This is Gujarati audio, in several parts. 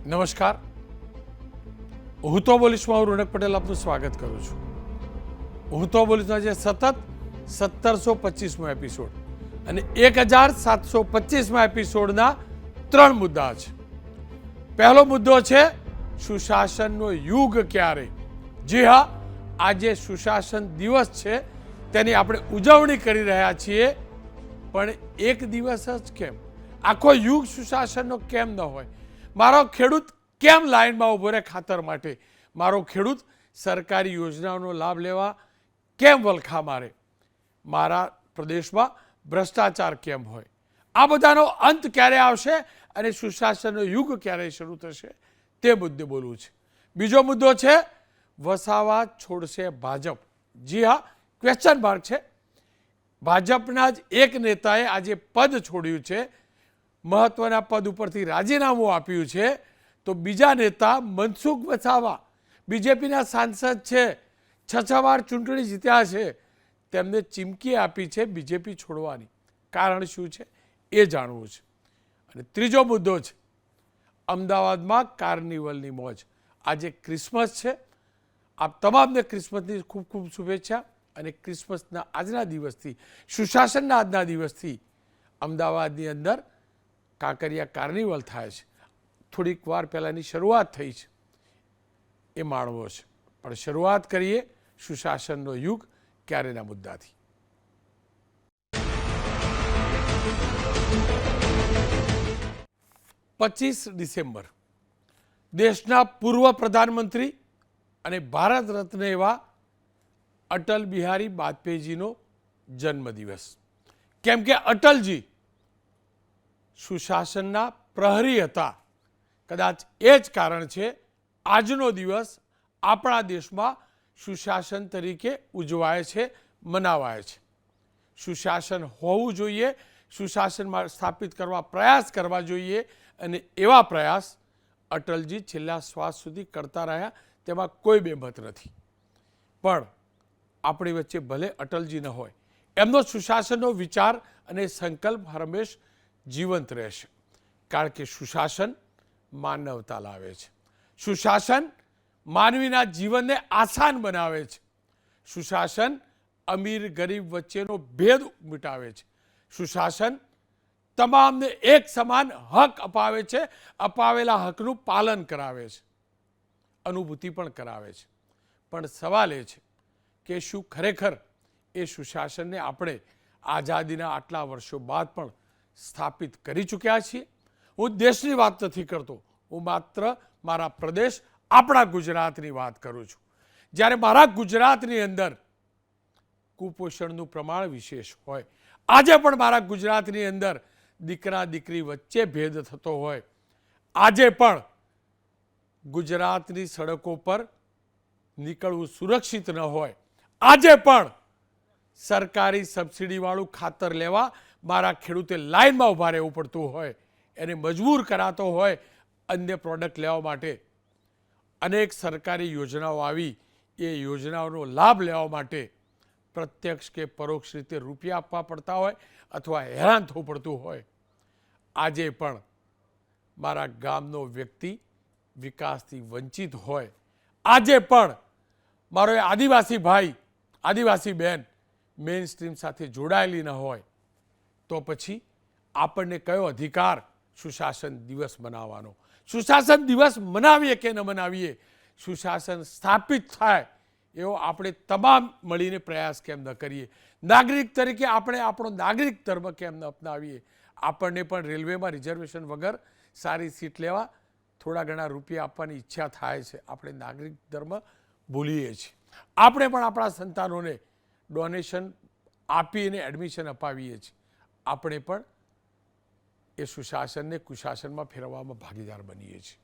નમસ્કાર, હું તો બોલીશમાં હું રોનક પટેલ આપનું સ્વાગત કરું છું. હું તો બોલીશમાં જે સતત 1725મો એપિસોડ અને 1725મા એપિસોડના 3 મુદ્દા છે. પહેલો મુદ્દો છે સુશાસનનો યુગ ક્યારે. જી હા, આજે સુશાસન દિવસ છે, તેની આપણે ઉજવણી કરી રહ્યા છીએ, પણ એક દિવસ જ કેમ? આખો યુગ સુશાસનનો કેમ ન હોય? મારો ખેડૂત કેમ લાઈનમાં ઊભો રહે ખાતર માટે? મારો ખેડૂત સરકારી યોજનાઓનો લાભ લેવા કેમ વલખા મારે? મારા પ્રદેશમાં ભ્રષ્ટાચાર કેમ હોય? આ બધાનો અંત ક્યારે આવશે અને સુશાસનનો યુગ ક્યારે શરૂ થશે, તે મુદ્દે બોલવું છે. બીજો મુદ્દો છે વસાવા છોડશે ભાજપ. જી હા, ક્વેશ્ચન માર્ક છે. ભાજપના જ એક નેતાએ આજે પદ છોડ્યું છે, મહત્વના પદ ઉપરથી રાજીનામું આપ્યું છે. તો બીજા નેતા મનસુખ વસાવા, બીજેપીના સાંસદ છે, 6 વાર ચૂંટણી જીત્યા છે, તેમને ચીમકી આપી છે બીજેપી છોડવાની. કારણ શું છે એ જાણવું છે. અને ત્રીજો મુદ્દો છે અમદાવાદમાં કાર્નિવલની મોજ. આજે ક્રિસમસ છે. આપ તમામને ક્રિસમસની ખૂબ ખૂબ શુભેચ્છા. અને ક્રિસમસના આજના દિવસથી, સુશાસનના આજના દિવસથી અમદાવાદની અંદર કાંકરિયા કાર્નિવલ થાય છે. થોડીક વાર પહેલાંની શરૂઆત થઈ છે, એ માણવો છે. પણ શરૂઆત કરીએ સુશાસનનો યુગ ક્યારેના મુદ્દાથી. 25 ડિસેમ્બર દેશના પૂર્વ પ્રધાનમંત્રી અને ભારત રત્ન એવા અટલ બિહારી વાજપેયીજીનો જન્મદિવસ. કેમ કે અટલજી સુશાસનના પ્રહરી હતા. કદાચ એ જ કારણ છે આજનો દિવસ આપણા દેશમાં સુશાસન તરીકે ઉજવાય છે, મનાવાય છે. સુશાસન હોવું જોઈએ, સુશાસનમાં સ્થાપિત કરવા પ્રયાસ કરવા જોઈએ, અને એવા પ્રયાસ અટલજી છેલ્લા શ્વાસ સુધી કરતા રહ્યા, તેમાં કોઈ બેમત નથી. પણ આપણી વચ્ચે ભલે અટલજી ન હોય, એમનો સુશાસનનો વિચાર અને સંકલ્પ હંમેશ જીવંત રહેશે. કારણ કે સુશાસન માનવતા લાવે છે. સુશાસન માનવીના જીવનને આસાન બનાવે છે. સુશાસન અમીર ગરીબ વચ્ચેનો ભેદ મિટાવે છે. સુશાસન તમામને એક સમાન હક અપાવે છે, અપાવેલા હકનું પાલન કરાવે છે, અનુભૂતિ પણ કરાવે છે. પણ સવાલ એ છે કે શું ખરેખર એ સુશાસનને આપણે આઝાદીના આટલા વર્ષો બાદ પણ સ્થાપિત કરી ચૂક્યા છીએ? હું દેશની વાત નથી કરતો, હું માત્ર મારા પ્રદેશ, આપણા ગુજરાતની વાત કરું છું. જ્યારે મારા ગુજરાતની અંદર કુપોષણનું પ્રમાણ વિશેષ હોય, આજે પણ મારા ગુજરાતની અંદર દીકરા દીકરી વચ્ચે ભેદ થતો હોય, આજે પણ ગુજરાતની સડકો પર નીકળવું સુરક્ષિત ન હોય, આજે પણ સરકારી સબસિડીવાળું ખાતર લેવા મારા ખેડૂતે લાઇનમાં ઊભા રહેવું પડતું હોય, એને મજબૂર કરાતો હોય અન્ય પ્રોડક્ટ લેવા માટે. અનેક સરકારી યોજનાઓ આવી, એ યોજનાઓનો લાભ લેવા માટે પ્રત્યક્ષ કે પરોક્ષ રીતે રૂપિયા આપવા પડતા હોય અથવા હેરાન થવું પડતું હોય. આજે પણ મારા ગામનો વ્યક્તિ વિકાસથી વંચિત હોય, આજે પણ મારો એ આદિવાસી ભાઈ, આદિવાસી બહેન મેઇન સ્ટ્રીમ સાથે જોડાયેલી ન હોય, તો પછી આપણને કયો અધિકાર સુશાસન દિવસ મનાવવાનો? સુશાસન દિવસ મનાવીએ કે ન મનાવીએ, સુશાસન સ્થાપિત થાય એવો આપણે તમામ મળીને પ્રયાસ કેમ ન કરીએ? નાગરિક તરીકે આપણે આપણો નાગરિક ધર્મ કેમ ન અપનાવીએ? આપણને પણ રેલવેમાં રિઝર્વેશન વગર સારી સીટ લેવા થોડા ઘણા રૂપિયા આપવાની ઈચ્છા થાય છે. આપણે નાગરિક ધર્મ ભૂલીએ છીએ. આપણે પણ આપણા સંતાનોને ડોનેશન આપીને એડમિશન અપાવીએ છીએ. આપણે પણ એ સુશાસનને કુશાસનમાં ફેરવવામાં ભાગીદાર બનીએ છીએ.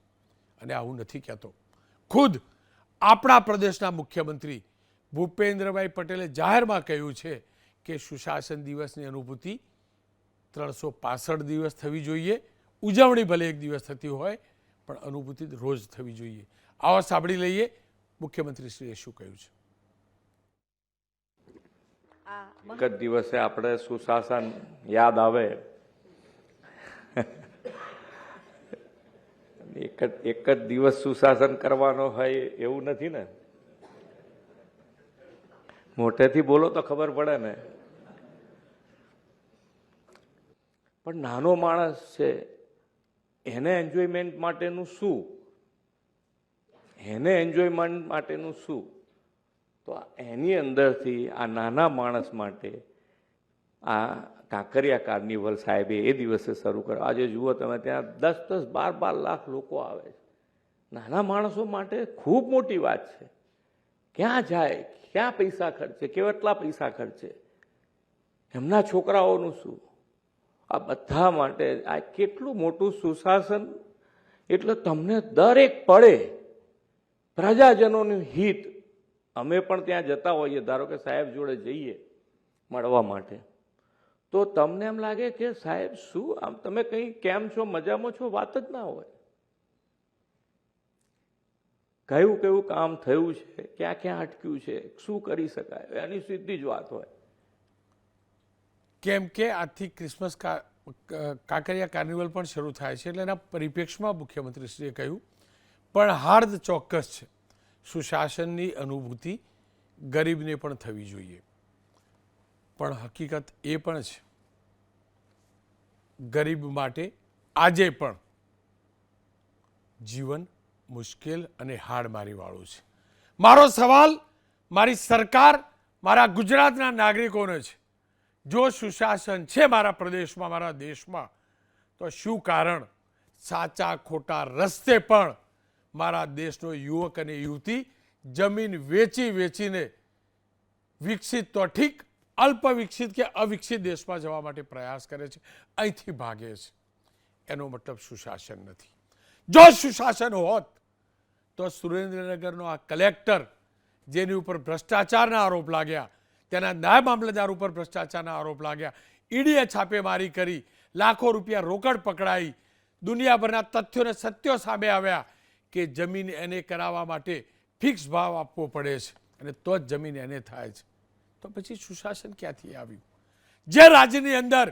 અને આવું નથી કહેતો, ખુદ આપણા પ્રદેશના મુખ્યમંત્રી ભૂપેન્દ્રભાઈ પટેલે જાહેરમાં કહ્યું છે કે સુશાસન દિવસની અનુભૂતિ 365 દિવસ થવી જોઈએ. ઉજવણી ભલે એક દિવસ થતી હોય, પણ અનુભૂતિ રોજ થવી જોઈએ. આવો સાંભળી લઈએ મુખ્યમંત્રીશ્રીએ શું કહ્યું છે. એક જ દિવસે આપણે સુશાસન યાદ આવે, એક એક જ દિવસ સુશાસન કરવાનો હોય એવું નથી ને. મોટેથી બોલો તો ખબર પડે ને. પણ નાનો માણસ છે, એને એન્જોયમેન્ટ માટેનું શું, એને એન્જોયમેન્ટ માટેનું શું? તો એની અંદરથી આ નાના માણસ માટે આ કાંકરિયા કાર્નિવલ સાહેબે એ દિવસે શરૂ કર્યો. આજે જુઓ તમે, ત્યાં 10-10, 12-12 લાખ લોકો આવે છે. નાના માણસો માટે ખૂબ મોટી વાત છે. ક્યાં જાય, ક્યાં પૈસા ખર્ચે, કેટલા પૈસા ખર્ચે, એમના છોકરાઓનું શું, આ બધા માટે આ કેટલું મોટું સુશાસન. એટલે તમને દરેક પળે પ્રજાજનોનું હિત. અમે પણ ત્યાં જતા હોઈએ, ધારો કે સાહેબ જોડે જઈએ મળવા માટે, તો તમને એમ લાગે કે સાહેબ શું, આમ તમે કંઈ કેમ છો, મજામાં છો, વાત જ ના હોય. કયું કયું કામ થયું છે, ક્યાં ક્યાં અટક્યું છે, શું કરી શકાય, એની સીધી જ વાત હોય. કેમ કે આજથી ક્રિસમસ કાંકરિયા કાર્નિવલ પણ શરૂ થાય છે, એટલે એના પરિપ્રેક્ષમાં મુખ્યમંત્રીશ્રીએ કહ્યું, પણ હાર્દ ચોક્કસ છે, સુશાસનની અનુભૂતિ ગરીબને પણ થવી જોઈએ. પણ હકીકત એ પણ છે, ગરીબ માટે આજે પણ જીવન મુશ્કેલ અને હાડમારીવાળું છે. મારો સવાલ મારી સરકાર, મારા ગુજરાતના નાગરિકોને છે, જો સુશાસન છે મારા પ્રદેશમાં, મારા દેશમાં, તો શું કારણ સાચા ખોટા રસ્તે પણ મારા દેશનો યુવક અને યુવતી જમીન વેચી વેચીને વિકસિત તો ઠીક, અલ્પ વિકસિત કે અવિકસિત દેશમાં જવા માટે પ્રયાસ કરે છે, અહીંથી ભાગે છે. એનો મતલબ સુશાસન નથી. જો સુશાસન હોત તો સુરેન્દ્રનગરનો આ કલેક્ટર, જેની ઉપર ભ્રષ્ટાચારના આરોપ લાગ્યા, તેના નાયબ મામલતદાર ઉપર ભ્રષ્ટાચારના આરોપ લાગ્યા, ઈડીએ છાપેમારી કરી, લાખો રૂપિયા રોકડ પકડાઈ, દુનિયાભરના તથ્યોને સત્યો સામે આવ્યા કે જમીન એને કરાવવા માટે ફિક્સ ભાવ આપવો પડે છે અને તો જ જમીન એને થાય છે. તો પછી સુશાસન ક્યાંથી આવ્યું? જે રાજ્યની અંદર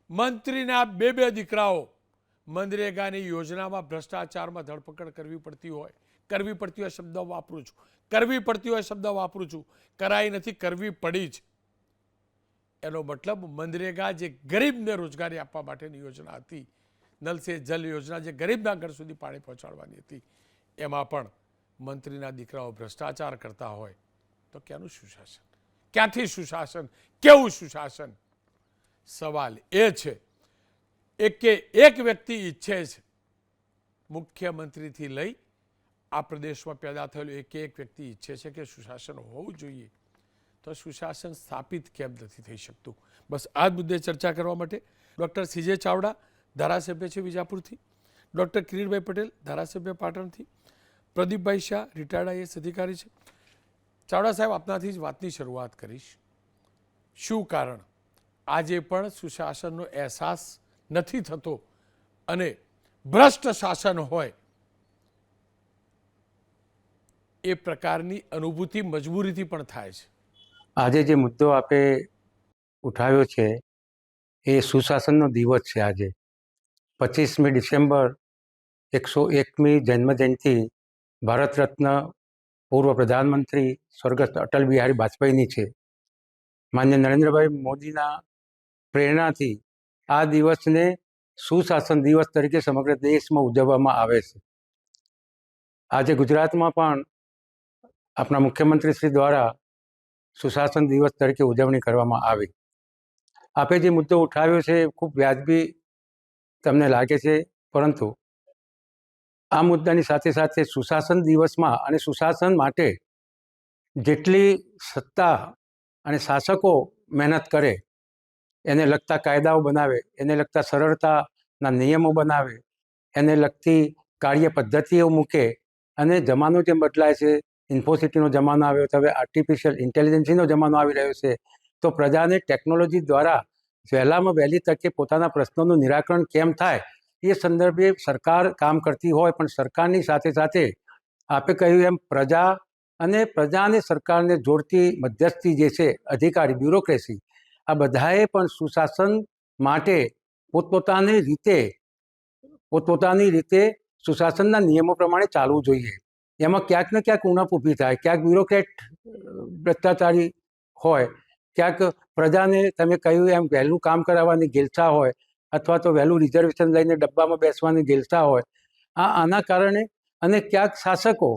મંત્રીના 2 દીકરાઓ મનરેગાની યોજનામાં ભ્રષ્ટાચારમાં ધરપકડ કરવી પડતી હોય શબ્દ વાપરું છું, કરવી પડતી હોય શબ્દ વાપરું છું, કરાઈ નથી, કરવી પડી જ. એનો મતલબ મનરેગા જે ગરીબને રોજગારી આપવા માટેની યોજના હતી, નલ સે જલ યોજના જે ગરીબના ઘર સુધી પાણી પહોંચાડવાની હતી, એમાં પણ મંત્રીના દીકરાઓ ભ્રષ્ટાચાર કરતા હોય તો ક્યાંનું સુશાસન? ક્યાંથી સુશાસન? કેવું સુશાસન? સવાલ એ છે કે એક વ્યક્તિ ઈચ્છે છે, મુખ્યમંત્રીથી લઈ આ પ્રદેશમાં પેદા થયેલો એક વ્યક્તિ ઈચ્છે છે કે સુશાસન હોવું જોઈએ, તો સુશાસન સ્થાપિત કેમ નથી થઈ શકતું? બસ આ જ મુદ્દે ચર્ચા કરવા માટે ડૉક્ટર સીજે ચાવડા ધારાસભ્ય છે વિજાપુરથી, ડૉક્ટર કિરીટભાઈ પટેલ ધારાસભ્ય પાટણથી, પ્રદીપભાઈ શાહ રિટાયર્ડ આઈએએસ અધિકારી છે. ચાવડા સાહેબ, આપનાથી જ વાતની શરૂઆત કરીશ. શું કારણ આજે પણ સુશાસનનો અહેસાસ નથી થતો અને ભ્રષ્ટ શાસન હોય એ પ્રકારની અનુભૂતિ મજબૂરીથી પણ થાય છે? આજે જે મુદ્દો આપે ઉઠાવ્યો છે એ સુશાસનનો દિવસ છે. આજે 25મી ડિસેમ્બર 101મી જન્મજયંતિ ભારત રત્ન પૂર્વ પ્રધાનમંત્રી સ્વર્ગસ્થ અટલ બિહારી વાજપેયીની છે. માન્ય નરેન્દ્રભાઈ મોદીના પ્રેરણાથી આ દિવસને સુશાસન દિવસ તરીકે સમગ્ર દેશમાં ઉજવવામાં આવે છે. આજે ગુજરાતમાં પણ આપણા મુખ્યમંત્રી શ્રી દ્વારા સુશાસન દિવસ તરીકે ઉજવણી કરવામાં આવી. આપે જે મુદ્દો ઉઠાવ્યો છે ખૂબ વ્યાજબી તમને લાગે છે, પરંતુ આ મુદ્દાની સાથે સાથે સુશાસન દિવસમાં અને સુશાસન માટે જેટલી સત્તા અને શાસકો મહેનત કરે, એને લગતા કાયદાઓ બનાવે, એને લગતા સરળતાના નિયમો બનાવે, એને લગતી કાર્ય પદ્ધતિઓ મૂકે, અને જમાનો જેમ બદલાય છે, ઇન્ફોસિટીનો જમાનો આવ્યો છે, હવે આર્ટિફિશિયલ ઇન્ટેલિજન્સનો જમાનો આવી રહ્યો છે, તો પ્રજાને ટેકનોલોજી દ્વારા વહેલામાં વહેલી તકે પોતાના પ્રશ્નોનું નિરાકરણ કેમ થાય એ સંદર્ભે સરકાર કામ કરતી હોય, પણ સરકારની સાથે સાથે આપે કહ્યું એમ પ્રજા અને સરકારને જોડતી મધ્યસ્થી જે છે અધિકારી, બ્યુરોક્રેસી, આ બધાએ પણ સુશાસન માટે પોતપોતાની રીતે સુશાસનના નિયમો પ્રમાણે ચાલવું જોઈએ. એમાં ક્યાંક ને ક્યાંક ઉણપ ઊભી થાય, ક્યાંક બ્યુરોક્રેટ ભ્રષ્ટાચારી હોય, ક્યાંક પ્રજાને તમે કહ્યું એમ વહેલું કામ કરાવવાની ગેલસા હોય, અથવા તો વહેલું રિઝર્વેશન લઈને ડબ્બામાં બેસવાની ગેલસા હોય. આના કારણે અને ક્યાંક શાસકો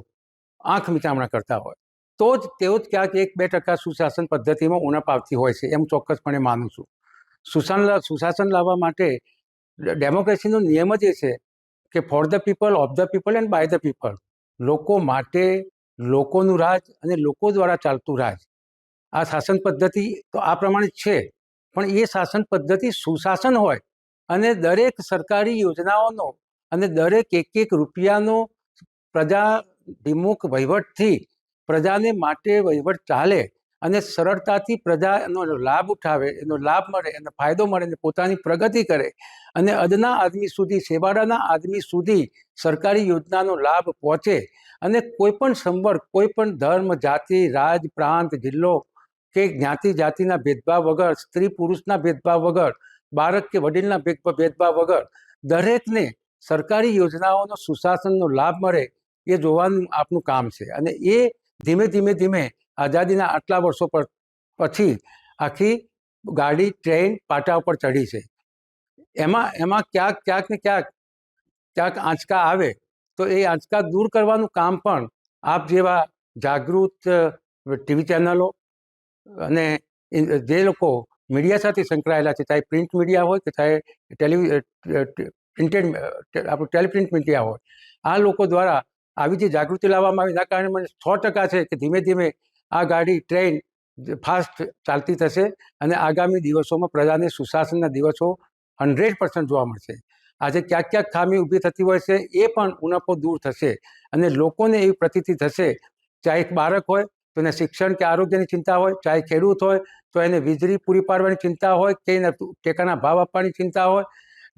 આંખ મીચામણા કરતા હોય, તો જ તેઓ જ ક્યાંક 1-2% સુશાસન પદ્ધતિમાં ઉણપ આવતી હોય છે, એમ ચોક્કસપણે માનું છું. સુશાસન લાવવા માટે ડેમોક્રેસીનો નિયમ જ એ છે કે for the people, of the people and by the people. લોકો માટે, લોકોનું રાજ અને લોકો દ્વારા ચાલતું રાજ. આ શાસન પદ્ધતિ તો આ પ્રમાણે છે, પણ એ શાસન પદ્ધતિ સુશાસન હોય અને દરેક સરકારી યોજનાઓનો અને દરેક એક રૂપિયાનો પ્રજાભિમુખ વહીવટથી પ્રજાને માટે વહીવટ ચાલે અને સરળતાથી પ્રજા એનો લાભ ઉઠાવે, એનો લાભ મળે, એનો ફાયદો મળે અને પોતાની પ્રગતિ કરે અને અદના આદમી સુધી, છેવાડાના આદમી સુધી સરકારી યોજનાનો લાભ પહોંચે અને કોઈ પણ સંવર્ગ, કોઈ પણ ધર્મ, જાતિ, રાજ, પ્રાંત, જિલ્લો કે જ્ઞાતિ જાતિના ભેદભાવ વગર, સ્ત્રી પુરુષના ભેદભાવ વગર, બાળક કે વડીલના ભેદભાવ વગર દરેકને સરકારી યોજનાઓનો, સુશાસનનો લાભ મળે એ જોવાનું આપનું કામ છે. અને એ ધીમે ધીમે આઝાદીના આટલા વર્ષો પછી આખી ગાડી, ટ્રેન પાટા ઉપર ચડી છે. એમાં ક્યાંક ને ક્યાંક આંચકા આવે તો એ આંચકા દૂર કરવાનું કામ પણ આપ જેવા જાગૃત ટીવી ચેનલો અને જે લોકો મીડિયા સાથે સંકળાયેલા છે, ચાહે પ્રિન્ટ મીડિયા હોય કે ચાહે ટેલિપ્રિન્ટ મીડિયા હોય, આ લોકો દ્વારા આવી જે જાગૃતિ લાવવામાં આવી, એના કારણે મને 100% છે કે ધીમે ધીમે આ ગાડી, ટ્રેન ફાસ્ટ ચાલતી થશે અને આગામી દિવસોમાં પ્રજાને સુશાસનના દિવસો 100% જોવા મળશે. આજે ક્યાંક ખામી ઊભી થતી હોય છે, એ પણ ઉણપો દૂર થશે અને લોકોને એવી પ્રતીતિ થશે, ચાહે એક બાળક હોય તો એને શિક્ષણ કે આરોગ્યની ચિંતા હોય, ચાહે ખેડૂત હોય તો એને વીજળી પૂરી પાડવાની ચિંતા હોય કે એને ટેકાના ભાવ આપવાની ચિંતા હોય,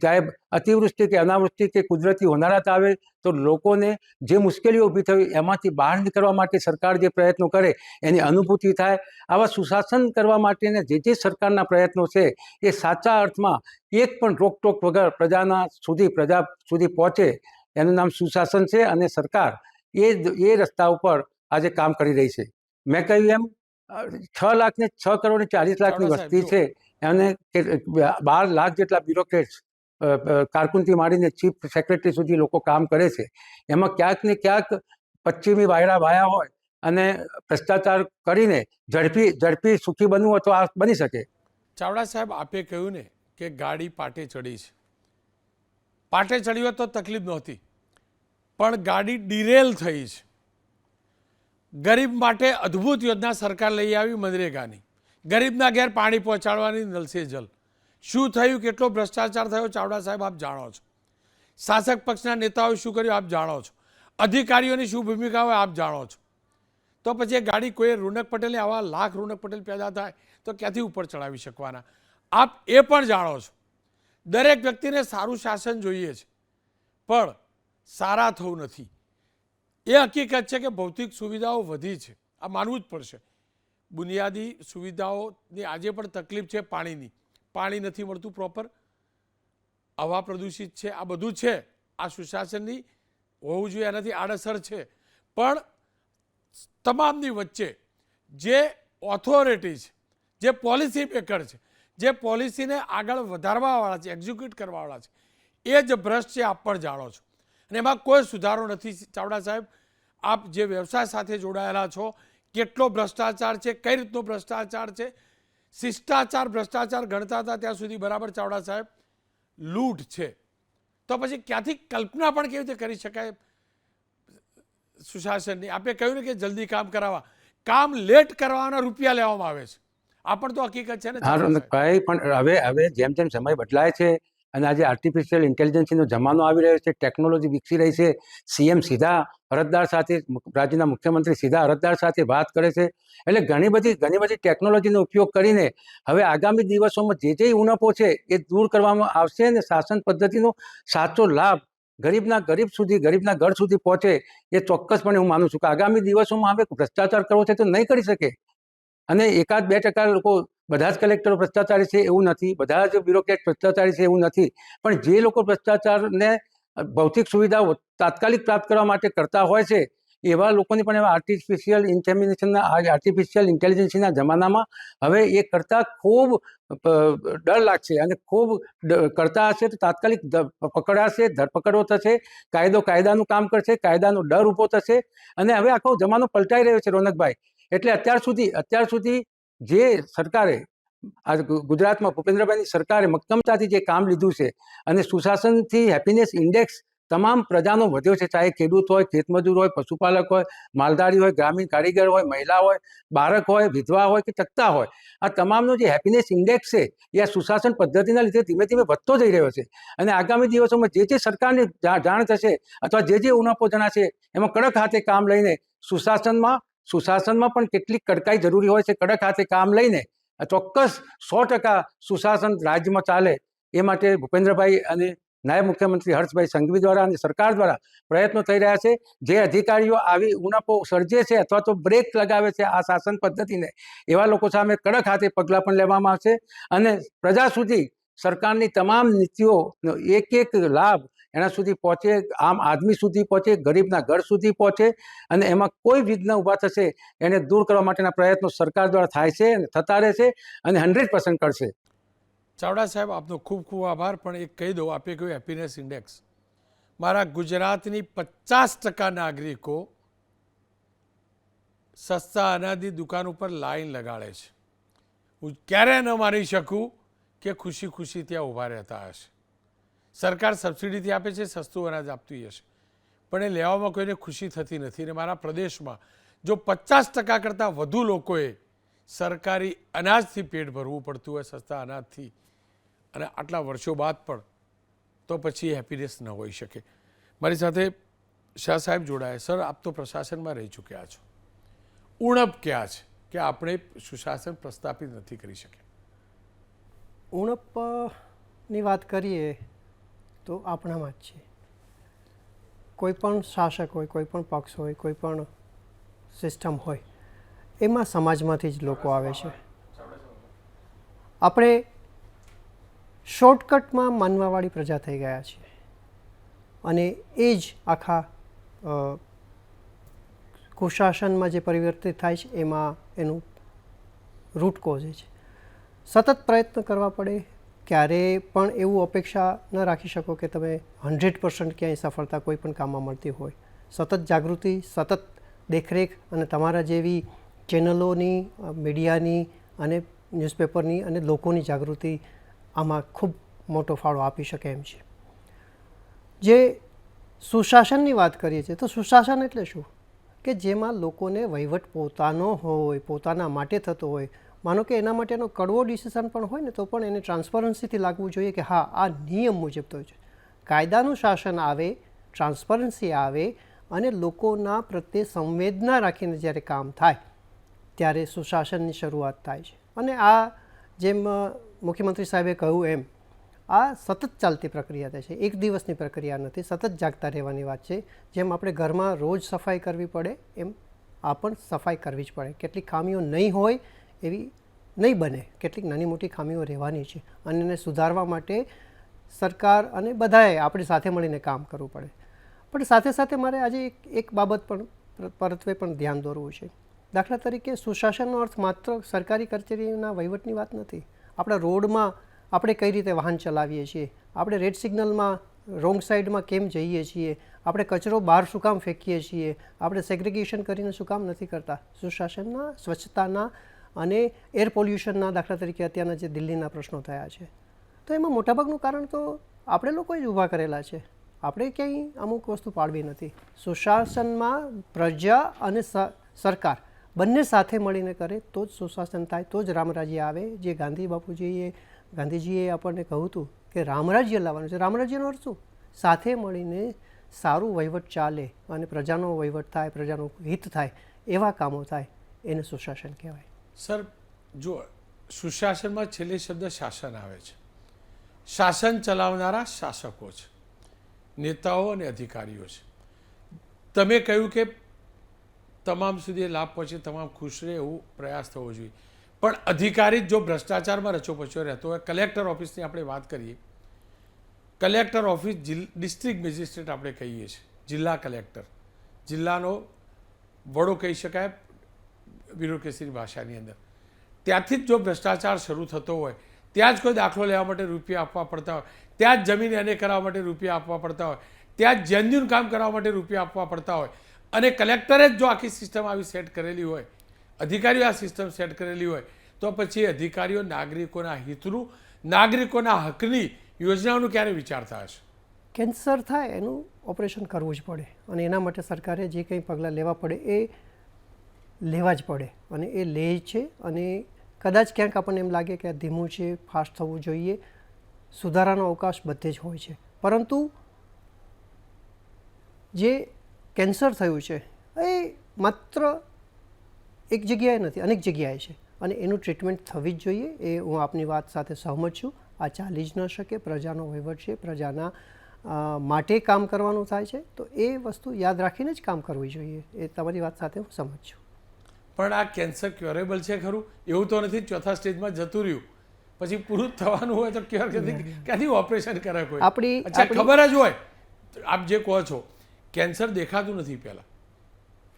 ચાહે અતિવૃષ્ટિ કે અનાવૃષ્ટિ કે કુદરતી હોનારત આવે તો લોકોને જે મુશ્કેલીઓ ઊભી થઈ એમાંથી બહાર નીકળવા માટે સરકાર જે પ્રયત્નો કરે એની અનુભૂતિ થાય. આવા સુશાસન કરવા માટેના જે સરકારના પ્રયત્નો છે એ સાચા અર્થમાં એક પણ રોકટોક વગર પ્રજા સુધી પહોંચે, એનું નામ સુશાસન છે. અને સરકાર એ રસ્તા ઉપર આજે કામ કરી રહી છે. મેં કહ્યું એમ 6,40,00,000ની વસ્તી છે, અને 12 લાખ જેટલા બ્યુરોક્રેટ્સ, કારકુનથી માંડીને ચીફ સેક્રેટરી સુધી લોકો કામ કરે છે. એમાં ક્યાંક ને ક્યાંક પશ્ચિમી વાયરા વાયા હોય અને ભ્રષ્ટાચાર કરીને ઝડપી સુખી બનવું હોય તો આ બની શકે. ચાવડા સાહેબ, આપે કહ્યું ને કે ગાડી પાટે ચડી છે. પાટે ચડી હોત તો તકલીફ નહોતી, પણ ગાડી ડિરેલ થઈ છે. ગરીબ માટે અદ્ભુત યોજના સરકાર લઈ આવી મનરેગાની, ગરીબના ઘેર પાણી પહોંચાડવાની, નલ સે જલ. શું થયું, કેટલો ભ્રષ્ટાચાર થયો, ચાવડા સાહેબ આપ જાણો છો. શાસક પક્ષના નેતાઓએ શું કર્યું આપ જાણો છો. અધિકારીઓની શું ભૂમિકા હોય આપ જાણો છો. તો પછી એ ગાડી કોઈ રોનક પટેલે, આવા લાખ રોનક પટેલ પેદા થાય તો ક્યાંથી ઉપર ચડાવી શકવાના, આપ એ પણ જાણો છો. દરેક વ્યક્તિને સારું શાસન જોઈએ છે, પણ સારા થવું નથી. એ હકીકત છે કે ભૌતિક સુવિધાઓ વધી છે, આ માનવું જ પડશે. બુનિયાદી સુવિધાઓની આજે પણ તકલીફ છે. પાણી નથી મળતું પ્રોપર, હવા પ્રદૂષિત છે, આ બધું છે. આ સુશાસનની હોવું જોઈએ, એનાથી આડઅસર છે. પણ તમામની વચ્ચે જે ઓથોરિટી છે, જે પોલિસી મેકર છે, જે પોલિસીને આગળ વધારવાવાળા છે, એક્ઝિક્યુટ કરવાવાળા છે, એ જ ભ્રષ્ટ છે, આપ પણ જાણો છો. અને એમાં કોઈ સુધારો નથી. ચાવડા સાહેબ, આપ જે વ્યવસાય સાથે જોડાયેલા છો, કેટલો ભ્રષ્ટાચાર છે, કઈ રીતનો ભ્રષ્ટાચાર છે. શિષ્ટાચાર ભ્રષ્ટાચાર ગણતા હતા ત્યાં સુધી બરાબર ચાવડા સાહેબ લૂંટ છે. તો પછી ક્યાંથી કલ્પના પણ કેવી રીતે કરી શકાય સુશાસનની. આપે કહ્યું ને કે જલ્દી કામ કરાવવા, કામ લેટ કરવાના રૂપિયા લેવામાં આવે છે. આ પણ તો હકીકત છે ને. કઈ પણ હવે જેમ સમય બદલાય છે અને આજે આર્ટિફિશિયલ ઇન્ટેલિજન્સનો જમાનો આવી રહ્યો છે, ટેકનોલોજી વિકસી રહી છે. સીએમ સીધા અરજદાર સાથે, રાજ્યના મુખ્યમંત્રી સીધા અરજદાર સાથે વાત કરે છે. એટલે ઘણી બધી ટેકનોલોજીનો ઉપયોગ કરીને હવે આગામી દિવસોમાં જે ઉણપો છે એ દૂર કરવામાં આવશે અને શાસન પદ્ધતિનો સાચો લાભ ગરીબના ઘર સુધી પહોંચે એ ચોક્કસપણે હું માનું છું કે આગામી દિવસોમાં હવે ભ્રષ્ટાચાર કરવો છે તો નહીં કરી શકે. અને 1-2% લોકો, બધા જ કલેક્ટરો ભ્રષ્ટાચારી છે એવું નથી, બધા જ બ્યુરોક્રેટ ભ્રષ્ટાચારી છે એવું નથી, પણ જે લોકો ભ્રષ્ટાચારને ભૌતિક સુવિધાઓ તાત્કાલિક પ્રાપ્ત કરવા માટે કરતા હોય છે એવા લોકોની પણ એવા આર્ટિફિશિયલ ઇન્ટેલિજન્સના જમાનામાં હવે એ કરતાં ખૂબ ડર લાગશે અને ખૂબ કરતા હશે તો તાત્કાલિક પકડાશે, ધરપકડો થશે, કાયદાનું કામ કરશે, કાયદાનો ડર ઊભો થશે અને હવે આખો જમાનો પલટાઈ રહ્યો છે રોનકભાઈ. એટલે અત્યાર સુધી જે સરકારે આ ગુજરાતમાં ભૂપેન્દ્રભાઈની સરકારે મક્કમતાથી જે કામ લીધું છે અને સુશાસનથી હેપીનેસ ઇન્ડેક્સ તમામ પ્રજાનો વધ્યો છે, ચાહે ખેડૂત હોય, ખેતમજૂર હોય, પશુપાલક હોય, માલધારી હોય, ગ્રામીણ કારીગર હોય, મહિલા હોય, બાળક હોય, વિધવા હોય કે તકતા હોય, આ તમામનો જે હેપીનેસ ઇન્ડેક્સ છે એ આ સુશાસન પદ્ધતિના લીધે ધીમે ધીમે વધતો જઈ રહ્યો છે. અને આગામી દિવસોમાં જે સરકારને જાણ થશે અથવા જે ઉણપો જણાશે એમાં કડક હાથે કામ લઈને સુશાસનમાં પણ કેટલીક કડકાઈ જરૂરી હોય છે. કડક હાથે કામ લઈને ચોક્કસ 100% સુશાસન રાજ્યમાં ચાલે એ માટે ભૂપેન્દ્રભાઈ અને નાયબ મુખ્યમંત્રી હર્ષભાઈ સંઘવી દ્વારા અને સરકાર દ્વારા પ્રયત્નો થઈ રહ્યા છે. જે અધિકારીઓ આવી ઉણપો સર્જે છે અથવા તો બ્રેક લગાવે છે આ શાસન પદ્ધતિને, એવા લોકો સામે કડક હાથે પગલાં પણ લેવામાં આવશે અને પ્રજા સુધી સરકારની તમામ નીતિઓનો એક લાભ એના સુધી પહોંચે, આમ આદમી સુધી પહોંચે, ગરીબના ઘર સુધી પહોંચે અને એમાં કોઈ વિઘ્ન ઊભા થશે એને દૂર કરવા માટેના પ્રયત્નો સરકાર દ્વારા થાય છે અને થતા રહેશે અને 100% કરશે. ચાવડા સાહેબ, આપનો ખૂબ ખૂબ આભાર. પણ એક કહી દઉં, આપે કહ્યું હેપીનેસ ઇન્ડેક્સ, મારા ગુજરાતની 50% નાગરિકો સસ્તા અનાજની દુકાન ઉપર લાઈન લગાડે છે. હું ક્યારેય ન માની શકું કે ખુશી ખુશી ત્યાં ઊભા રહેતા હશે. સરકાર સબસિડીથી આપે છે, સસ્તું અનાજ આપતી હશે, પણ એ લેવામાં કોઈને ખુશી થતી નથી. અને મારા પ્રદેશમાં જો 50% કરતાં વધુ લોકોએ સરકારી અનાજથી પેટ ભરવું પડતું હોય, સસ્તા અનાજથી, અને આટલા વર્ષો બાદ પણ, તો પછી હેપીનેસ ન હોઈ શકે. મારી સાથે શાહ સાહેબ જોડાયા. સર, આપ તો પ્રશાસનમાં રહી ચૂક્યા છો. ઉણપ ક્યાં છે કે આપણે સુશાસન પ્રસ્થાપિત નથી કરી શક્યા? ઉણપની વાત કરીએ તો આપણામાં જ છે. કોઈ પણ શાસક હોય, કોઈ પણ પક્ષ હોય, કોઈ પણ સિસ્ટમ હોય, એમાં સમાજમાંથી જ લોકો આવે છે. આપણે શોર્ટકટમાં માનવાવાળી પ્રજા થઈ ગયા છીએ અને એ જ આખા કુશાસનમાં જે પરિવર્તિત થાય છે એમાં એનું રૂટ કોઝ છે. સતત પ્રયત્ન કરવા પડે. ક્યારેય પણ એવું અપેક્ષા ન રાખી શકો કે તમે 100% ક્યાંય સફળતા કોઈ પણ કામમાં મળતી હોય. સતત જાગૃતિ, સતત દેખરેખ અને તમારા જેવી ચેનલોની, મીડિયાની અને ન્યૂઝપેપરની અને લોકોની જાગૃતિ આમાં ખૂબ મોટો ફાળો આપી શકે એમ છે. જે સુશાસનની વાત કરીએ છીએ તો સુશાસન એટલે શું? કે જેમાં લોકોને વહીવટ પોતાનો હોય, પોતાના માટે થતો હોય. માનો કે એના માટેનો કડવો ડિસિઝન પણ હોય ને તો પણ એને ટ્રાન્સપરન્સીથી લાગવું જોઈએ કે હા, આ નિયમ મુજબ તો છે. કાયદાનું શાસન આવે, ટ્રાન્સપરન્સી આવે અને લોકોના પ્રત્યે સંવેદના રાખીને જ્યારે કામ થાય ત્યારે સુશાસનની શરૂઆત થાય છે. અને આ જેમ મુખ્યમંત્રી સાહેબે કહ્યું એમ આ સતત ચાલતી પ્રક્રિયા થાય છે. એક દિવસની પ્રક્રિયા નથી, સતત જાગતા રહેવાની વાત છે. જેમ આપણે ઘરમાં રોજ સફાઈ કરવી પડે એમ આ પણ સફાઈ કરવી જ પડે. કેટલીક ખામીઓ નહીં હોય એવી નહીં બને, કેટલીક નાની મોટી ખામીઓ રહેવાની છે અને એને સુધારવા માટે સરકાર અને બધાએ આપણે સાથે મળીને કામ કરવું પડે. પણ સાથે સાથે મારે આજે એક બાબત પણ પરત્વે પણ ધ્યાન દોરવું છે. દાખલા તરીકે સુશાસનનો અર્થ માત્ર સરકારી કચેરીના વહીવટની વાત નથી. આપણા રોડમાં આપણે કઈ રીતે વાહન ચલાવીએ છીએ, આપણે રેડ સિગ્નલમાં રોંગ સાઈડમાં કેમ જઈએ છીએ, આપણે કચરો બહાર શું કામ ફેંકીએ છીએ, આપણે સેગ્રિગેશન કરીને શું કામ નથી કરતા. સુશાસનના, સ્વચ્છતાના અને એર પોલ્યુશનના દાખલા તરીકે અત્યારના જે દિલ્હીના પ્રશ્નો થયા છે તો એમાં મોટાભાગનું કારણ તો આપણે લોકોએ જ ઊભા કરેલા છે. આપણે ક્યાંય અમુક વસ્તુ પાડવી નથી. સુશાસનમાં પ્રજા અને સરકાર બંને સાથે મળીને કરે તો જ સુશાસન થાય, તો જ રામરાજ્ય આવે. જે ગાંધીજીએ આપણને કહ્યું હતું કે રામરાજ્ય લાવવાનું છે. રામરાજ્યનો અર્થ શું? સાથે મળીને સારું વહીવટ ચાલે અને પ્રજાનો વહીવટ થાય, પ્રજાનું હિત થાય, એવા કામો થાય, એને સુશાસન કહેવાય. સર, જો સુશાસનમાં છેલ્લે શબ્દ શાસન આવે છે. શાસન ચલાવનારા શાસકો છે, નેતાઓ અને અધિકારીઓ છે. તમે કહ્યું કે તમામ સુધી લાભ પહોંચે, તમામ ખુશ રહે એવું પ્રયાસ થવો જોઈએ. પણ અધિકારી જો ભ્રષ્ટાચારમાં રચો પચો રહેતો હોય, કલેક્ટર ઓફિસની આપણે વાત કરીએ કલેક્ટર ઓફિસ ડિસ્ટ્રિક્ટ મેજિસ્ટ્રેટ આપણે કહીએ છીએ, જિલ્લા કલેક્ટર, જિલ્લાનો વડો કહી શકાય બ્યુરોક્રેસીની ભાષાની અંદર. ત્યાંથી જ જો ભ્રષ્ટાચાર શરૂ થતો હોય, ત્યાં જ કોઈ દાખલો લેવા માટે રૂપિયા આપવા પડતા હોય, ત્યાં જ જમીન એને કરાવવા માટે રૂપિયા આપવા પડતા હોય, ત્યાં જ જેન્યુન કામ કરવા માટે રૂપિયા આપવા પડતા હોય, અને કલેક્ટરે જ જો આખી સિસ્ટમ આવી સેટ કરેલી હોય, અધિકારીઓ આ સિસ્ટમ સેટ કરેલી હોય, તો પછી અધિકારીઓ નાગરિકોના હિતનું, નાગરિકોના હકની યોજનાઓનું ક્યારે વિચારતા હશે? કેન્સર થાય એનું ઓપરેશન કરવું જ પડે, અને એના માટે સરકારે જે કંઈ પગલાં લેવા પડે એ લેવા જ પડે, અને એ લે છે. અને કદાચ ક્યાંક આપણને એમ લાગે કે આ ધીમું છે, ફાસ્ટ થવું જોઈએ, સુધારાનો અવકાશ બધે જ હોય છે. પરંતુ જે કેન્સર થયું છે એ માત્ર એક જગ્યાએ નથી, અનેક જગ્યાએ છે, અને એનું ટ્રીટમેન્ટ થવી જ જોઈએ. એ હું આપની વાત સાથે સહમત છું. આ ચાલી જ ન શકે. પ્રજાનો વહીવટ છે, પ્રજાના માટે કામ કરવાનું થાય છે, તો એ વસ્તુ યાદ રાખીને જ કામ કરવી જોઈએ. એ તમારી વાત સાથે હું સહમત છું. પણ આ કેન્સર ક્યોરેબલ છે ખરું? એવું તો નથી ચોથા સ્ટેજમાં જતું રહ્યું પછી પૂરું થવાનું હોય તો ક્યાંથી ઓપરેશન કરે કોઈ? અચ્છા, ખબર જ હોય, આપ જે કહો છો કેન્સર દેખાતું નથી, પહેલાં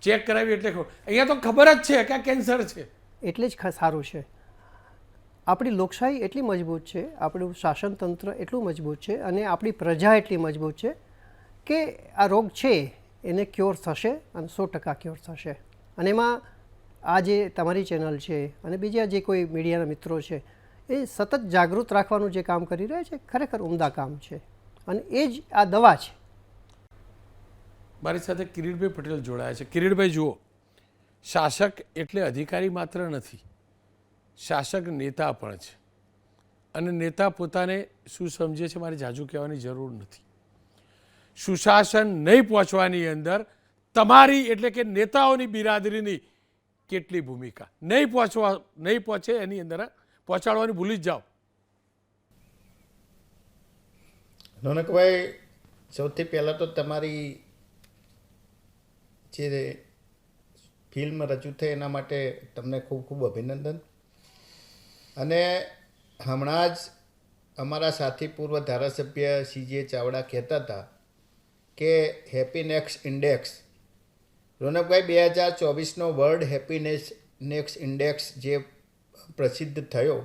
ચેક કરાવી એટલે ખબર. અહીંયા તો ખબર જ છે કે આ કેન્સર છે. એટલે જ સારું છે. આપણી લોકશાહી એટલી મજબૂત છે, આપણું શાસનતંત્ર એટલું મજબૂત છે, અને આપણી પ્રજા એટલી મજબૂત છે કે આ રોગ છે એને ક્યોર થશે, અને 100% ક્યોર થશે. અને એમાં આ જે તમારી ચેનલ છે અને બીજા જે કોઈ મીડિયાના મિત્રો છે એ સતત જાગૃત રાખવાનું જે કામ કરી રહ્યા છે, ખરેખર ઉમદા કામ છે, અને એ જ આ દવા છે. મારી સાથે કિરીટભાઈ પટેલ જોડાયા છે. કિરીટભાઈ જુઓ, શાસક એટલે અધિકારી માત્ર નથી, શાસક નેતા પણ છે, અને નેતા પોતાને શું સમજે છે મારે જાજુ કહેવાની જરૂર નથી. સુશાસન નહીં પહોંચવાની અંદર તમારી એટલે કે નેતાઓની બિરાદરીની કેટલી ભૂમિકા? નહીં પહોંચે એની અંદર પહોંચાડવાની ભૂલી જ જાઓ. રોનકભાઈ, સૌથી પહેલાં તો તમારી જે ફિલ્મ રજૂ થઈ એના માટે તમને ખૂબ ખૂબ અભિનંદન. અને હમણાં જ અમારા સાથી પૂર્વ ધારાસભ્ય CJ ચાવડા કહેતા હતા કે હેપીનેસ ઇન્ડેક્સ, રોનકભાઈ 2024નો વર્લ્ડ હેપીનેસ ઇન્ડેક્સ જે પ્રસિદ્ધ થયો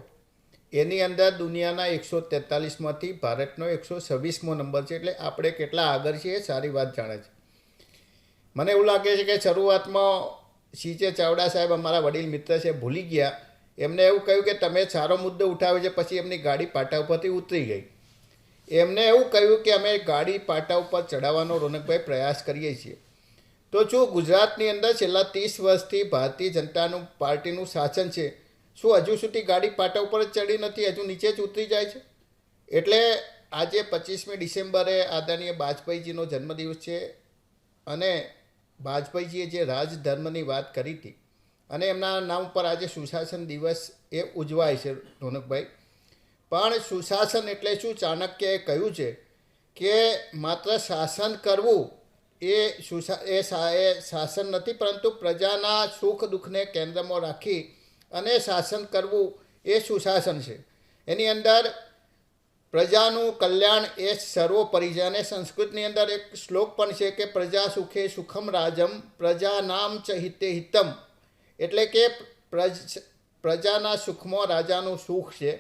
એની અંદર દુનિયાના 143માંથી ભારતનો 126મો નંબર છે. એટલે આપણે કેટલા આગળ છીએ એ સારી વાત જાણે છે. મને એવું લાગે છે કે શરૂઆતમાં CJ ચાવડા સાહેબ અમારા વડીલ મિત્ર છે, ભૂલી ગયા. એમને એવું કહ્યું કે તમે સારો મુદ્દો ઉઠાવ્યો છે, પછી એમની ગાડી પાટા ઉપરથી ઉતરી ગઈ. એમને એવું કહ્યું કે અમે ગાડી પાટા ઉપર ચડાવવાનો રોનકભાઈ પ્રયાસ કરીએ છીએ. તો શું ગુજરાતની અંદર છેલ્લા 30 વર્ષથી ભારતીય જનતા પાર્ટીનું શાસન છે, શું હજુ સુધી ગાડી પાટા ઉપર જ ચડી નથી, હજુ નીચે જ ઉતરી જાય છે? એટલે આજે 25મી ડિસેમ્બરે આદરણીય વાજપેયીજીનો જન્મદિવસ છે, અને વાજપેયીજીએ જે રાજધર્મની વાત કરી હતી અને એમના નામ પર આજે સુશાસન દિવસ એ ઉજવાય છે રોનકભાઈ. પણ સુશાસન એટલે શું? ચાણક્યએ કહ્યું છે કે માત્ર શાસન કરવું એ શાસન નથી, પરંતુ પ્રજાના સુખ દુઃખને કેન્દ્રમાં રાખી અને શાસન કરવું એ સુશાસન છે. એની અંદર પ્રજાનું કલ્યાણ એ સર્વોપરી છે. અને સંસ્કૃતની અંદર એક શ્લોક પણ છે કે પ્રજા સુખે સુખમ રાજમ પ્રજાનામ ચ હિતે હિતમ, એટલે કે પ્રજાના સુખમાં રાજાનું સુખ છે.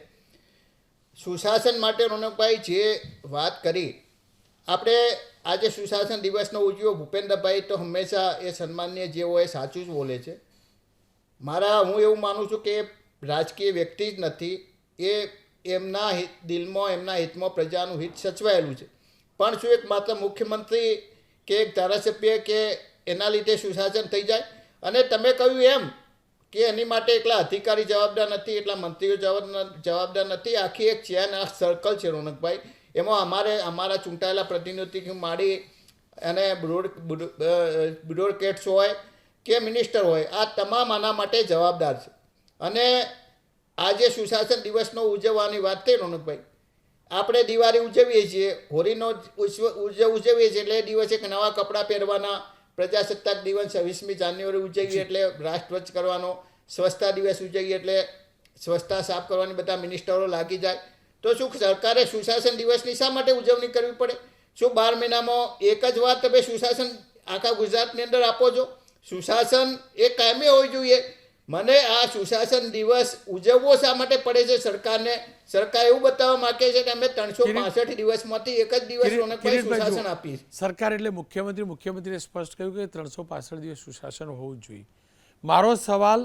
સુશાસન માટે રોનકભાઈ જે વાત કરી, આપણે આજે સુશાસન દિવસનો ઉજવ્યો. ભૂપેન્દ્રભાઈ તો હંમેશા એ સન્માનીય જે હોય સાચું જ બોલે છે. હું એવું માનું છું કે રાજકીય વ્યક્તિ જ નથી, એ એમના દિલમાં, એમના હિતમાં પ્રજાનું હિત સચવાયેલું છે. પણ શું એક માત્ર મુખ્યમંત્રી કે એક ધારાસભ્ય કે એના લીધે સુશાસન થઈ જાય? અને તમે કહ્યું એમ કે એની માટે એકલા અધિકારી જવાબદાર નથી, એટલા મંત્રીઓ જવાબદાર નથી. આખી એક ચેન આ સર્કલ છે રોનકભાઈ. એમાં અમારા ચૂંટાયેલા પ્રતિનિધિથી માંડી અને બ્યુરોક્રેટ્સ હોય કે મિનિસ્ટર હોય, આ તમામ આના માટે જવાબદાર છે. અને આજે સુશાસન દિવસનો ઉજવવાની વાત થઈ રોનકભાઈ, આપણે દિવાળી ઉજવીએ છીએ, હોળીનો ઉજવીએ છીએ, એટલે એ દિવસે નવા કપડાં પહેરવાના, પ્રજાસત્તાક દિવસ 26મી જાન્યુઆરી ઉજવીએ એટલે રાષ્ટ્રધ્વજ કરવાનો, સ્વચ્છતા દિવસ ઉજવીએ એટલે સ્વચ્છતા સાફ કરવાની બધા મિનિસ્ટરો લાગી જાય. તો શું સરકારે સુશાસન દિવસની શા માટે ઉજવણી કરવી પડે? શું 12 મહિનામાં એક જ વાર તમે સુશાસન આખા ગુજરાતની અંદર આપો છો? સુશાસન એ કાયમી હોવી જોઈએ. મને આ સુશાસન દિવસ ઉજવવો શા માટે પડે છે સરકારને? સરકાર એવું બતાવવા માંગે છે કે અમે 365 દિવસમાંથી એક જ દિવસ રોનકભાઈ સુશાસન આપીએ. સરકાર એટલે મુખ્યમંત્રીએ સ્પષ્ટ કહ્યું કે 365 દિવસ સુશાસન હોવું જ જોઈએ. મારો સવાલ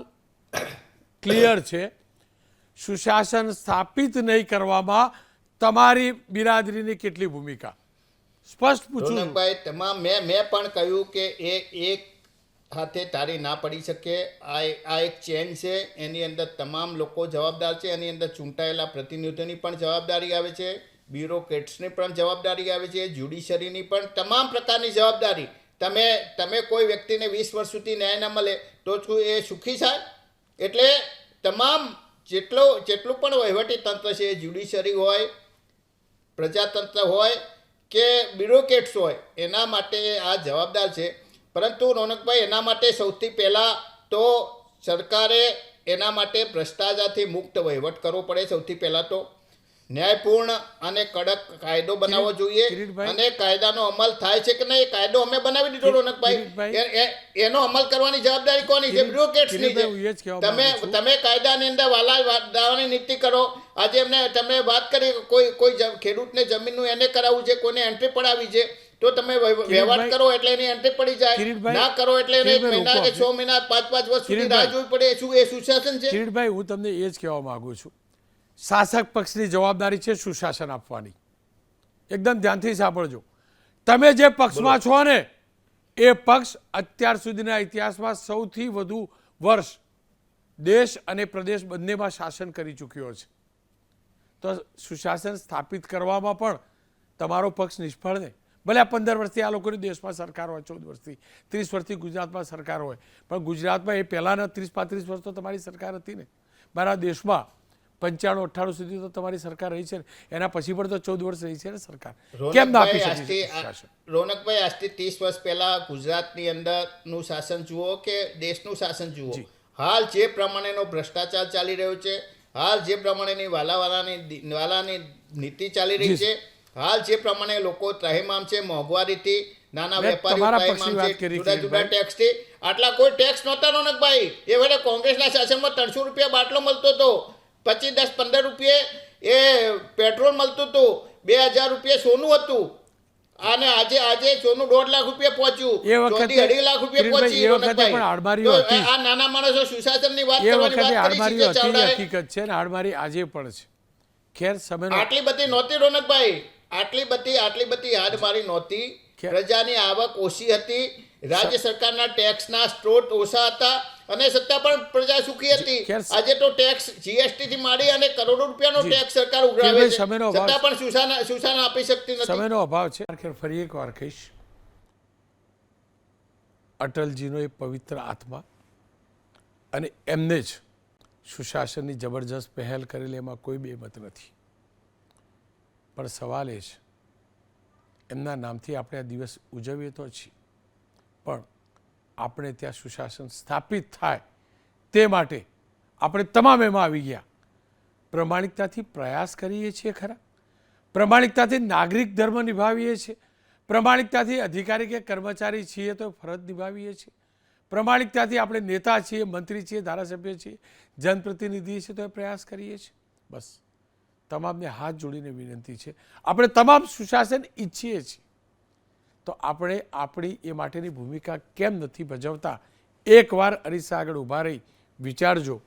ક્લિયર છે, સુશાસન સ્થાપિત નહીં કરવામાં તમારી બિરાદરીની કેટલી ભૂમિકા? સ્પષ્ટ પૂછું છું. રોનકભાઈ, તમામ મેં પણ કહ્યું કે એક હાથે તારી ના પડી શકે. આ એક ચેન છે, એની અંદર તમામ લોકો જવાબદાર છે. એની અંદર ચૂંટાયેલા પ્રતિનિધિઓની પણ જવાબદારી આવે છે, બ્યુરોક્રેટ્સની પણ જવાબદારી આવે છે, જ્યુડિશરીની પણ તમામ પ્રકારની જવાબદારી. તમે કોઈ વ્યક્તિને 20 વર્ષ સુધી ન્યાય ન મળે તો શું એ સુખી થાય? એટલે તમામ જેટલું પણ વહીવટી તંત્ર છે, જ્યુડિશરી હોય, પ્રજાતંત્ર હોય કે બ્યુરોક્રેટ્સ હોય, એના માટે આ જવાબદાર છે. પરંતુ રોનકભાઈ, એના માટે સૌથી પહેલાં તો સરકારે એના માટે ભ્રષ્ટાચારથી મુક્ત વહીવટ કરવો પડે. સૌથી પહેલાં તો ન્યાયપૂર્ણ અને કડક કાયદો બનાવવો જોઈએ. અને કાયદાનો અમલ થાય છે કે નહીં, એ કાયદો અમે બનાવી દીધો રોનકભાઈ. એનો અમલ કરવાની જવાબદારી કોની છે? બ્યુરોક્રેટ્સની છે. તમે કાયદાની અંદર વાલાની નીતિ કરો. આજે તમે વાત કરી કોઈ ખેડૂતને જમીનનું એને કરાવવું છે, કોઈને એન્ટ્રી પડાવી છે, તો તમે વ્યવહાર કરો એટલે એની એન્ટ્રી પડી જાય. ના કરો એટલે એને 1 મહિના કે 6 મહિના 5 વર્ષ સુધી રાહ જોવી પડે. શું એ સુશાસન છે? કિરીટભાઈ, હું તમને એ જ કહેવા માંગુ છું, શાસક પક્ષની જવાબદારી છે સુશાસન આપવાની. એકદમ ધ્યાનથી સાંભળજો. તમે જે પક્ષમાં છો ને, એ પક્ષ અત્યાર સુધીના ઇતિહાસમાં સૌથી વધુ વર્ષ દેશ અને પ્રદેશ બંનેમાં શાસન કરી ચૂક્યો છે. તો સુશાસન સ્થાપિત કરવામાં પણ તમારો પક્ષ નિષ્ફળ ને. ભલે 15 વર્ષથી આ લોકોની દેશમાં સરકાર હોય, 14 વર્ષથી, 30 વર્ષથી ગુજરાતમાં સરકાર હોય, પણ ગુજરાતમાં એ પહેલાંના 30-35 વર્ષ તો તમારી સરકાર હતી ને. મારા દેશમાં 95-98 સુધી તો તમારી સરકાર રહી છે ને, એના પછી પણ તો 14 વર્ષ રહી છે ને સરકાર. કેમ ના આપી શકી શાસન? રોનકભાઈ, આજથી 30 વર્ષ પહેલા ગુજરાતની અંદરનું શાસન જુઓ કે દેશનું શાસન જુઓ, હાલ જે પ્રમાણેનો ભ્રષ્ટાચાર ચાલી રહ્યો છે, હાલ જે પ્રમાણેની વાલાની નીતિ ચાલી રહી છે, હાલ જે પ્રમાણે લોકો ત્રાહિમામ છે, મોંઘવારીથી, નાના વેપારીઓ ત્રાહિમામ છે, જુદા જુદા ટેક્સથી. આટલા કોઈ ટેક્સ નહોતા રોનકભાઈ. એ વખતે કોંગ્રેસના શાસનમાં 300 રૂપિયા બાટલો મળતો હતો, 25, 10, 15 રૂપિયે એ પેટ્રોલ મળતું હતું, 2000 રૂપિયા સોનું હતું. અને આજે સોનું 1.5 લાખ રૂપિયા પહોંચ્યું, 2.5 લાખ રૂપિયા પહોંચી. આ નાના માણસો સુશાસનની વાત કરવાની વાત કરી છે. હકીકત છે ને, હાડમારી આજે પણ છે. ખેર, સમય આટલી બધી નહોતી રોનકભાઈ, આટલી બધી હાડમારી નહોતી. પ્રજાની આવક ઓછી હતી, રાજ્ય સરકારના ટેક્સના સ્ત્રોત ઓછા હતા, અને છતાં પણ પ્રજા સુખી હતી. આજે તો ટેક્સ જીએસટી થી માંડી અને કરોડો રૂપિયાનો ટેક્સ સરકાર ઉઘરાવે છે, છતાં પણ સુશાસન આપી શકતી નથી. સમયનો અભાવ છે. ફરી એક વાર કહીશ, અટલજીનો એ પવિત્ર આત્મા અને એમને જ સુશાસનની જબરજસ્ત પહેલ કરેલી, એમાં કોઈ બેમત નથી. પણ સવાલ એ છે, એમના નામથી આપણે આ દિવસ ઉજવીએ તો છીએ, પણ આપણે ત્યાં સુશાસન સ્થાપિત થાય તે માટે આપણે તમામ એમાં આવી ગયા. પ્રમાણિકતાથી પ્રયાસ કરીએ છીએ ખરા, પ્રમાણિકતાથી નાગરિક ધર્મ નિભાવીએ છીએ, પ્રમાણિકતાથી અધિકારી કે કર્મચારી છીએ તો ફરજ નિભાવીએ છીએ, પ્રમાણિકતાથી આપણે નેતા છીએ, મંત્રી છીએ, ધારાસભ્ય છીએ, જનપ્રતિનિધિ છીએ તો એ પ્રયાસ કરીએ છીએ. બસ તમામને હાથ જોડીને વિનંતી છે, આપણે તમામ સુશાસન ઈચ્છીએ છીએ, તો આપણે આપણી એ માટેની ભૂમિકા કેમ નથી ભજવતા? એકવાર અરીસા આગળ ઊભા રહી વિચારજો.